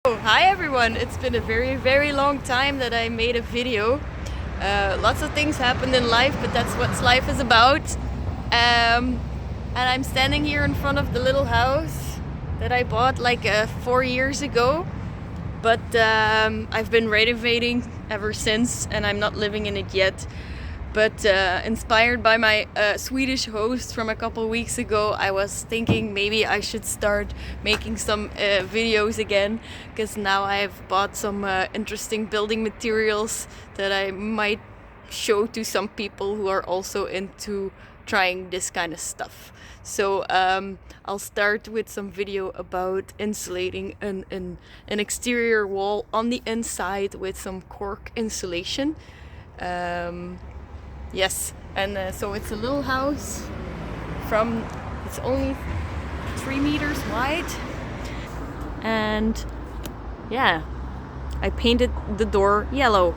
Oh, hi everyone! It's been a very long time that I made a video. Lots of things happened in life, but that's what life is about. And I'm standing here in front of the little house that I bought like 4 years ago. But I've been renovating ever since, and I'm not living in it yet. But inspired by my Swedish host from a couple weeks ago, I was thinking maybe I should start making some videos again, because now I've bought some interesting building materials that I might show to some people who are also into trying this kind of stuff. So I'll start with some video about insulating an exterior wall on the inside with some cork insulation. Yes, and so it's a little house it's only 3 meters wide, and yeah, I painted the door yellow.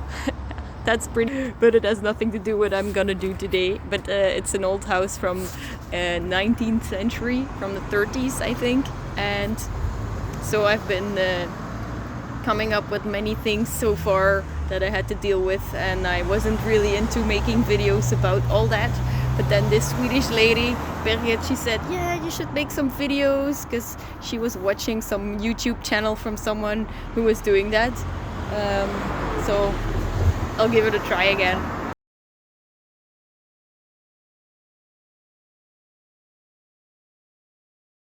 That's pretty, but it has nothing to do with what I'm gonna do today. But it's an old house from 19th century, from the 30s, I think, and so I've been coming up with many things so far that I had to deal with, and I wasn't really into making videos about all that. But then this Swedish lady, Birgit, she said, yeah, you should make some videos, because she was watching some YouTube channel from someone who was doing that. So I'll give it a try again.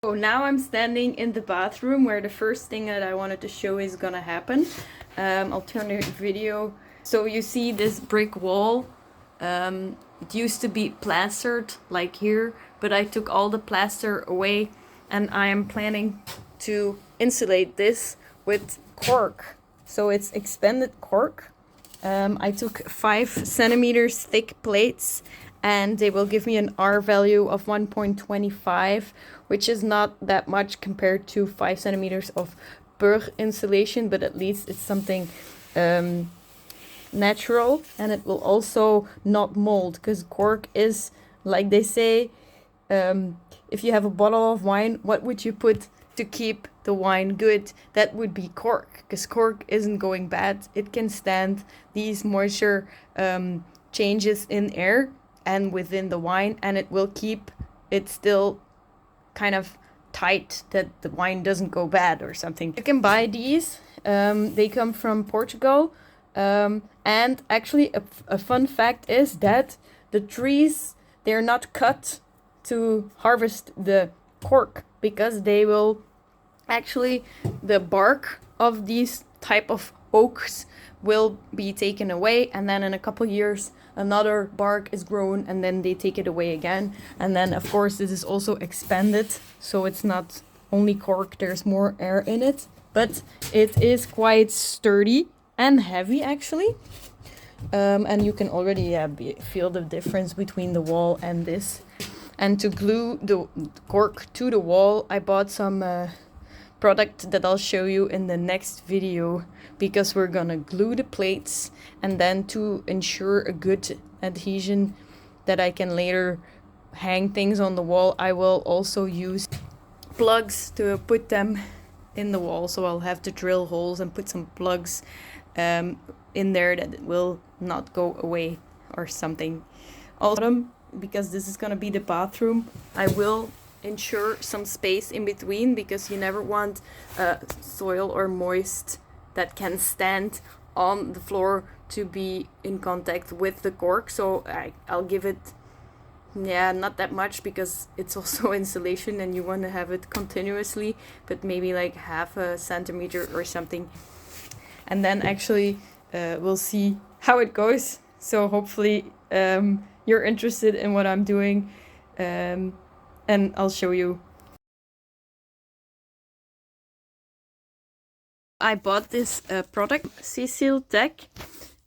So now I'm standing in the bathroom where the first thing that I wanted to show is gonna happen. I'll turn the video. So you see this brick wall. It used to be plastered like here, but I took all the plaster away, and I am planning to insulate this with cork. So it's expanded cork. I took 5 centimeters thick plates, and they will give me an R value of 1.25, which is not that much compared to 5 centimeters of Berg insulation, but at least it's something natural, and it will also not mold, because cork is, like they say, if you have a bottle of wine, what would you put to keep the wine good? That would be cork, because cork isn't going bad. It can stand these moisture changes in air and within the wine, and it will keep it still kind of tight, that the wine doesn't go bad or something. You can buy these. They come from Portugal. And actually a fun fact is that the trees, they're not cut to harvest the cork, because they will actually, the bark of these type of oaks will be taken away, and then in a couple years another bark is grown, and then they take it away again. And then of course this is also expanded, so it's not only cork, there's more air in it, but it is quite sturdy and heavy actually. And you can already feel the difference between the wall and this. And to glue the cork to the wall, I bought some product that I'll show you in the next video, because we're gonna glue the plates, and then to ensure a good adhesion that I can later hang things on the wall, I will also use plugs to put them in the wall. So I'll have to drill holes and put some plugs in there that it will not go away or something. Also, because this is gonna be the bathroom, I will ensure some space in between, because you never want soil or moist that can stand on the floor to be in contact with the cork. So I'll give it, not that much, because it's also insulation and you want to have it continuously, but maybe like half a centimeter or something. And then actually we'll see how it goes. So hopefully you're interested in what I'm doing, and I'll show you. I bought this product, Cecil Tech.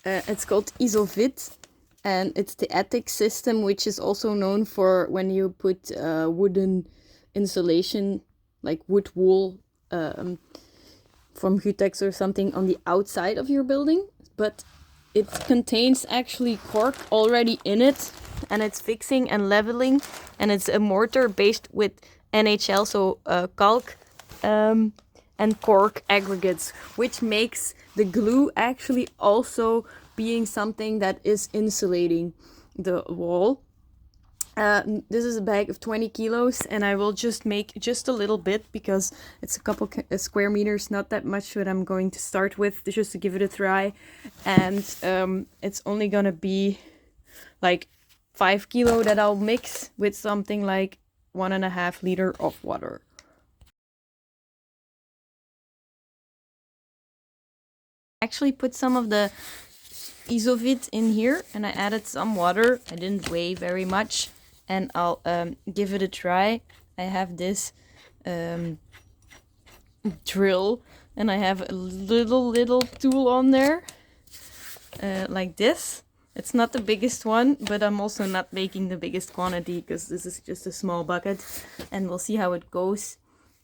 It's called Isovit, and it's the attic system, which is also known for when you put wooden insulation, like wood wool from Hutex or something, on the outside of your building. But it contains actually cork already in it, and it's fixing and leveling, and it's a mortar based with NHL, so kalk, and cork aggregates, which makes the glue actually also being something that is insulating the wall. This is a bag of 20 kilos, and I will just make just a little bit because it's a couple square meters, not that much what I'm going to start with, just to give it a try. And it's only gonna be like 5 kilo that I'll mix with something like 1.5 liter of water. Actually put some of the Isovit in here, and I added some water. I didn't weigh very much, and I'll give it a try. I have this drill, and I have a little tool on there, like this. It's not the biggest one, but I'm also not making the biggest quantity because this is just a small bucket, and we'll see how it goes.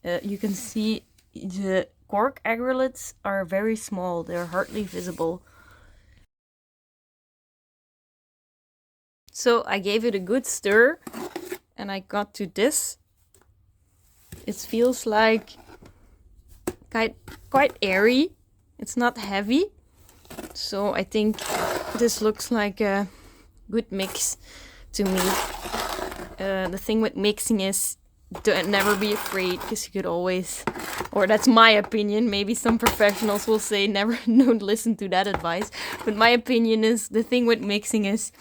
You can see the cork aggregates are very small. They're hardly visible. So I gave it a good stir, and I got to this. It feels like quite airy. It's not heavy. So I think this looks like a good mix to me. The thing with mixing is never be afraid, because you could always, or that's my opinion, maybe some professionals will say never, don't listen to that advice, but my opinion is the thing with mixing is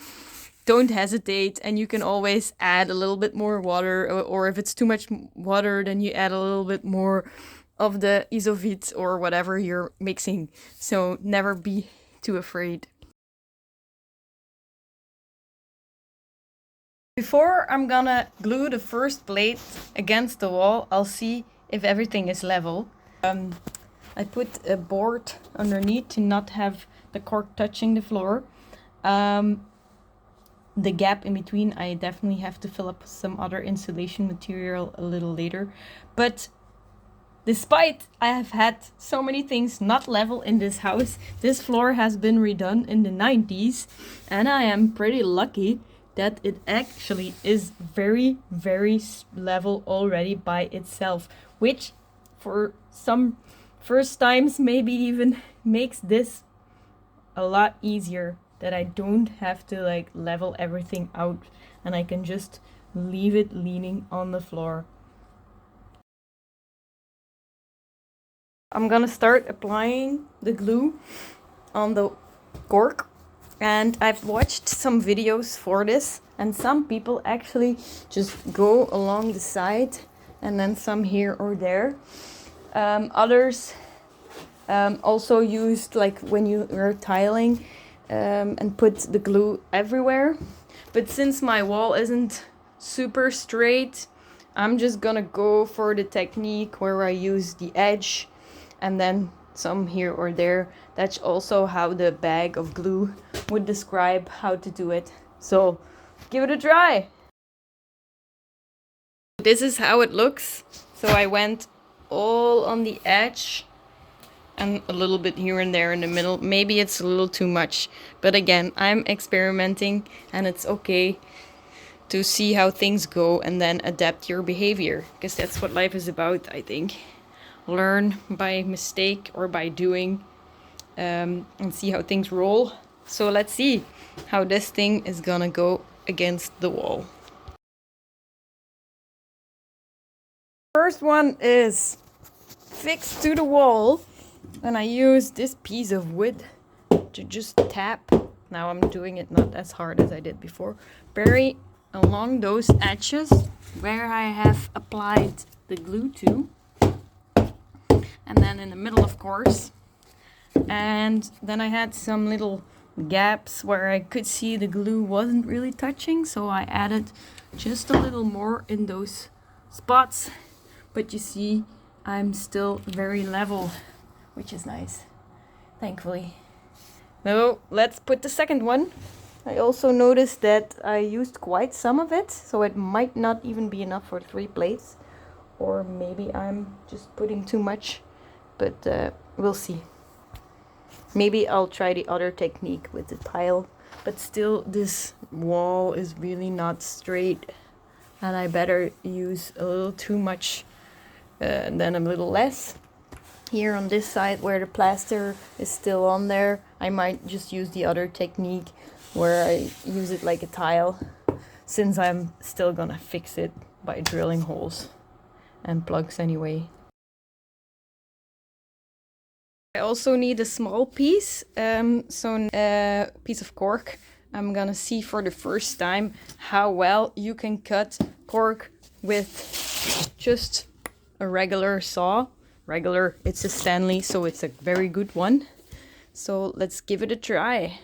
don't hesitate, and you can always add a little bit more water, or if it's too much water, then you add a little bit more of the Isovit or whatever you're mixing. So never be too afraid. Before I'm gonna glue the first plate against the wall, I'll see if everything is level. I put a board underneath to not have the cork touching the floor. The gap in between, I definitely have to fill up some other insulation material a little later. But despite I have had so many things not level in this house, this floor has been redone in the 90s, and I am pretty lucky that it actually is very, very level already by itself, which for some first times maybe even makes this a lot easier, that I don't have to like level everything out, and I can just leave it leaning on the floor. I'm gonna start applying the glue on the cork, and I've watched some videos for this, and some people actually just go along the side and then some here or there. Others also used, like when you are tiling, and put the glue everywhere. But since my wall isn't super straight, I'm just gonna go for the technique where I use the edge and then some here or there. That's also how the bag of glue would describe how to do it. So give it a try. This is how it looks. So I went all on the edge and a little bit here and there in the middle. Maybe it's a little too much, but again, I'm experimenting, and it's okay to see how things go and then adapt your behavior, because that's what life is about, I think. Learn by mistake or by doing, and see how things roll. So let's see how this thing is gonna go against the wall. First one is fixed to the wall, and I use this piece of wood to just tap. Now I'm doing it not as hard as I did before. Very along those edges where I have applied the glue to, and then in the middle, of course. And then I had some little gaps where I could see the glue wasn't really touching, so I added just a little more in those spots. But you see, I'm still very level, which is nice, thankfully. Now let's put the second one. I also noticed that I used quite some of it, so it might not even be enough for 3 plates, or maybe I'm just putting too much, but we'll see. Maybe I'll try the other technique with the tile, but still this wall is really not straight, and I better use a little too much than a little less. Here on this side where the plaster is still on there, I might just use the other technique where I use it like a tile, since I'm still gonna fix it by drilling holes and plugs anyway. I also need a small piece, so a piece of cork. I'm gonna see for the first time how well you can cut cork with just a regular saw. Regular, it's a Stanley, so it's a very good one. So let's give it a try.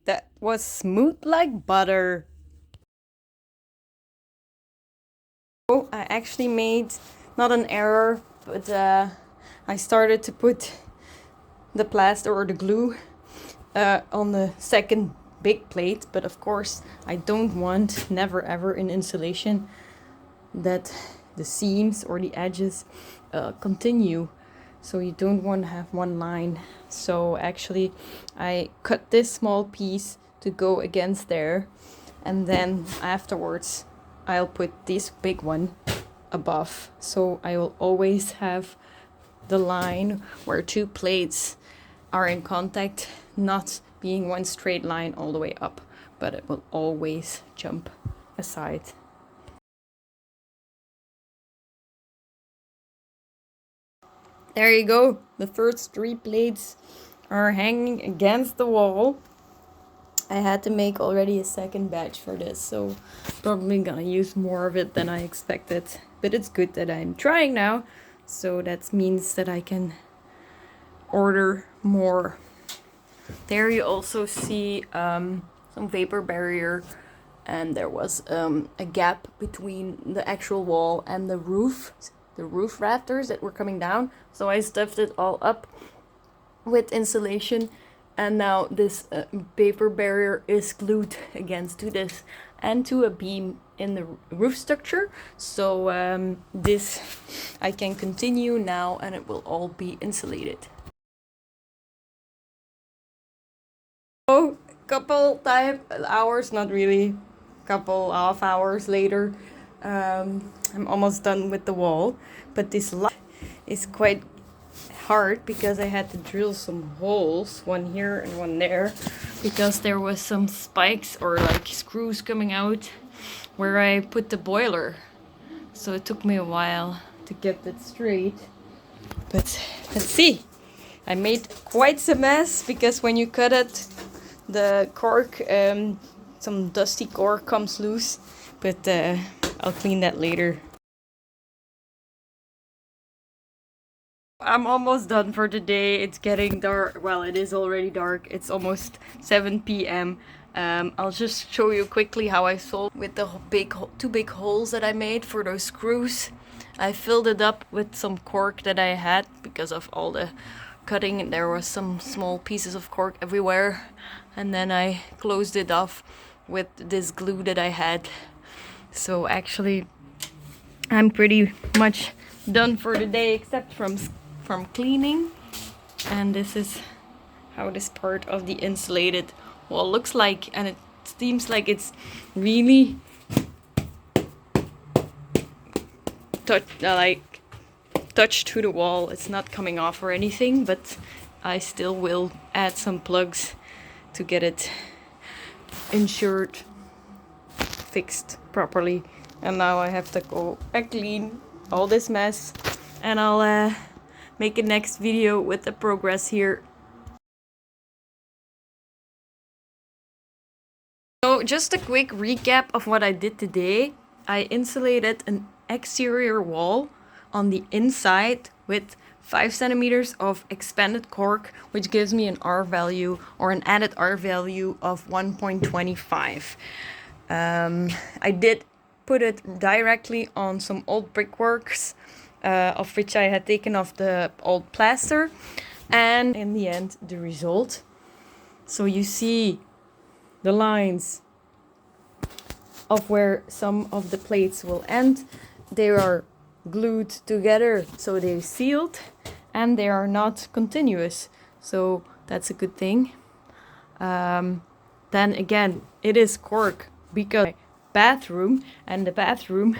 That was smooth like butter. Oh, I actually made not an error, but I started to put the plaster or the glue on the second big plate, but of course I don't want, never ever in insulation, that the seams or the edges continue. So you don't want to have one line. So actually I cut this small piece to go against there, and then afterwards I'll put this big one above. So I will always have the line where two plates are in contact, not being one straight line all the way up, but it will always jump aside. There you go. The first 3 plates are hanging against the wall. I had to make already a second batch for this, so probably gonna use more of it than I expected. But it's good that I'm trying now, so that means that I can order more. There you also see some vapor barrier, and there was a gap between the actual wall and the roof rafters that were coming down. So I stuffed it all up with insulation, and now this vapor barrier is glued against to this and to a beam in the roof structure. So this I can continue now, and it will all be insulated. Oh, couple hours, not really, couple half hours later, I'm almost done with the wall, but this light is quite hard because I had to drill some holes, one here and one there, because there was some spikes or like screws coming out where I put the boiler. So it took me a while to get that straight, but let's see. I made quite some mess because when you cut it, the cork, some dusty cork comes loose, but I'll clean that later. I'm almost done for the day. It's getting dark. Well, it is already dark. It's almost 7 p.m. I'll just show you quickly how I solved with the two big holes that I made for those screws. I filled it up with some cork that I had because of all the cutting. There was some small pieces of cork everywhere, and then I closed it off with this glue that I had. So actually I'm pretty much done for the day, except from cleaning. And this is how this part of the insulated wall looks like, and it seems like it's really touched to the wall. It's not coming off or anything, but I still will add some plugs to get it insured, fixed properly. And now I have to go and clean all this mess, and I'll make a next video with the progress here. So just a quick recap of what I did today. I insulated an exterior wall on the inside with 5 centimeters of expanded cork, which gives me an R value, or an added R value of 1.25. I did put it directly on some old brickworks, of which I had taken off the old plaster, and in the end the result. So you see the lines of where some of the plates will end. They are glued together, so they're sealed, and they are not continuous, so that's a good thing. Then again, it is cork because bathroom, and the bathroom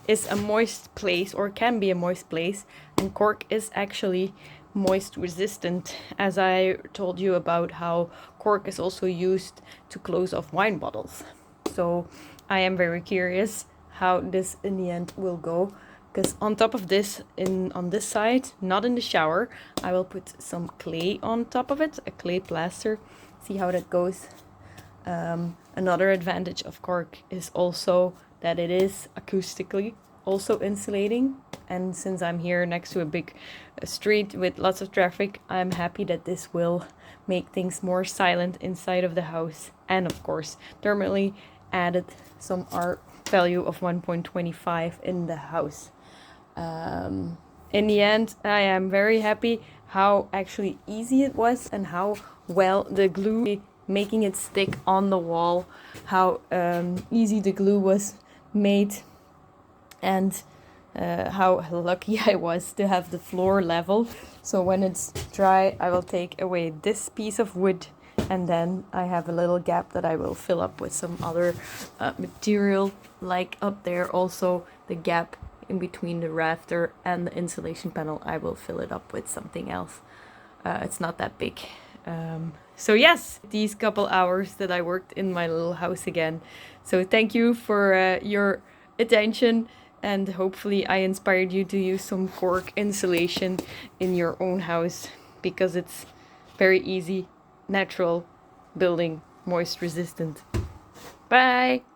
is a moist place, or can be a moist place, and cork is actually moist resistant, as I told you about how cork is also used to close off wine bottles. So I am very curious how this in the end will go, because on top of this, on this side, not in the shower, I will put some clay on top of it, a clay plaster, see how that goes. Another advantage of cork is also that it is acoustically also insulating, and since I'm here next to a big street with lots of traffic, I'm happy that this will make things more silent inside of the house, and of course thermally added some R value of 1.25 in the house. In the end, I am very happy how actually easy it was and how well the glue, making it stick on the wall, how easy the glue was made, and how lucky I was to have the floor level. So when it's dry, I will take away this piece of wood, and then I have a little gap that I will fill up with some other material, like up there also the gap in between the rafter and the insulation panel, I will fill it up with something else. It's not that big. So yes, these couple hours that I worked in my little house again. So thank you for your attention, and hopefully I inspired you to use some cork insulation in your own house, because it's very easy, natural building, moist resistant. Bye!